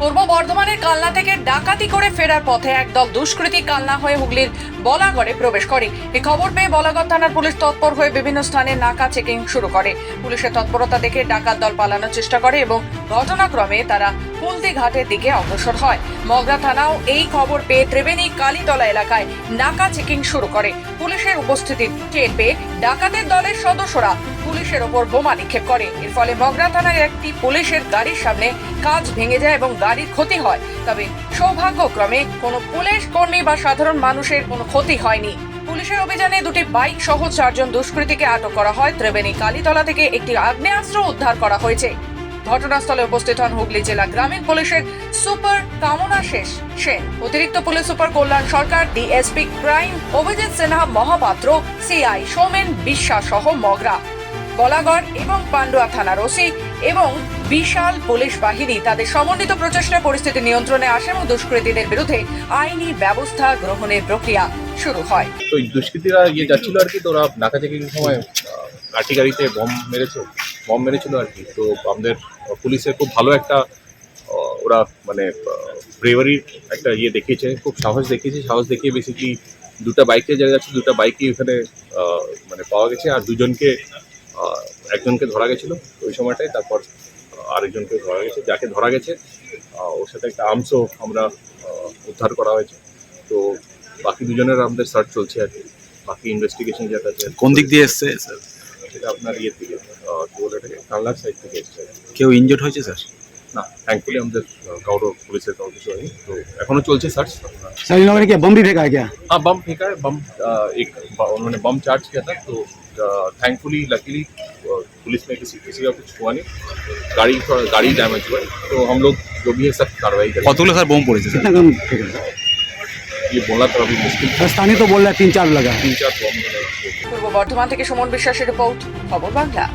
পূর্ব বর্ধমানের কালনা থেকে ডাকাতি করে ফেরার পথে একদল দুষ্কৃতী কালনা হয়ে হুগলির বলাগড়ে প্রবেশ করে। এই খবর পেয়ে বলাগড় থানার পুলিশ তৎপর হয়ে বিভিন্ন স্থানে নাকা চেকিং শুরু করে। পুলিশের তৎপরতা দেখে ডাকাত দল পালানোর চেষ্টা করে এবং ঘটনাক্রমে তারা কুলতি ঘাটের দিকে অগ্রসর হয়। মগরা থানাও এই খবর পেয়ে ত্রিবেণী কালীতলা এলাকায় নাকা চেকিং শুরু করে। পুলিশের উপস্থিতি টের পেয়ে ডাকাতের দলের সদস্যরা পুলিশের ওপর বোমা নিক্ষেপ করে। এর ফলে মগরা থানার একটি পুলিশের গাড়ির সামনে কাঁচ ভেঙে যায় এবং গাড়ির ক্ষতি হয়। তবে সৌভাগ্যক্রমে কোনো পুলিশ কর্মী বা সাধারণ মানুষের কোনো ক্ষতি হয়নি। পুলিশের অভিযানে দুটি বাইক সহ 4 জন দুষ্কৃতীকে আটক করা হয়। ত্রিবেণী কালীতলা থেকে একটি আগ্নেয়াস্ত্র উদ্ধার করা হয়েছে। ঘটনাস্থলে উপস্থিত হন হুগলি জেলা গ্রামীণ পুলিশের সুপার কামনা সেন, অতিরিক্ত police super Kalyan Sarkar, DSP crime Abhijit Sinha Mahapatra, CI Soumen Biswas সহ মগরা, বলাগড় এবং পান্ডুয়া থানার ওসি এবং বিশাল পুলিশ বাহিনী তাদের সমন্বিত প্রচেষ্টায় পরিস্থিতি নিয়ন্ত্রণে আসে এবং দুষ্কৃতীদের বিরুদ্ধে আইনি ব্যবস্থা গ্রহণের প্রক্রিয়া শুরু হয়। তো দুষ্কৃতীরা যাচ্ছিল আর কি, তো ওরা নাকা চেকিং সময় লাঠি গাড়িতে বম মেরেছিল আর কি। তো আমাদের পুলিশের খুব ভালো একটা ওরা মানে ব্রেভারির একটা দেখিয়েছে, খুব সাহস দেখিয়ে বেসিক্যালি দুটো বাইকে যারা যাচ্ছে, দুটো বাইকই ওখানে মানে পাওয়া গেছে। আর একজনকে ধরা গেছিলো ওই সময়টায়, তারপর আরেকজনকে ধরা গেছে। যাকে ধরা গেছে ওর সাথে একটা আর্মসও আমরা উদ্ধার করা হয়েছে। তো বাকি দুজনের আমাদের সার্চ চলছে আর কি। বাকি ইনভেস্টিগেশন যেটা আছে। কোন দিক দিয়ে এসছে স্যার? সেটা আপনার থেকে কি বলে এটাকে কালনার সাইড থেকে এসছে। কেউ ইনজোর্ড হয়েছে স্যার? না, থ্যাঙ্কফুলি আমাদের পুলিশের কারো কিছু হয়নি। তো এখনো চলছে সার্চ। सर इन लोगों ने क्या बम भी फेंका है क्या? हाँ, बम फेंका है। उन्होंने बम चार्ज किया था। तो थैंकफुली लकीली पुलिस में किसी का कुछ हुआ नहीं। गाड़ी डैमेज हुआ है। तो हम लोग जो भी है सब कार्रवाई करेंगे। কতগুলো স্যার বোম পড়েছে? कितना बम फेंका? ये बोलना तो अभी मुश्किल। स्थानीय तो बोल रहा है 3-4 लगा। 3-4 बम। পূর্ব বর্ধমান থেকে সুমন বিশ্বাসের রিপোর্ট, খবর বাংলা।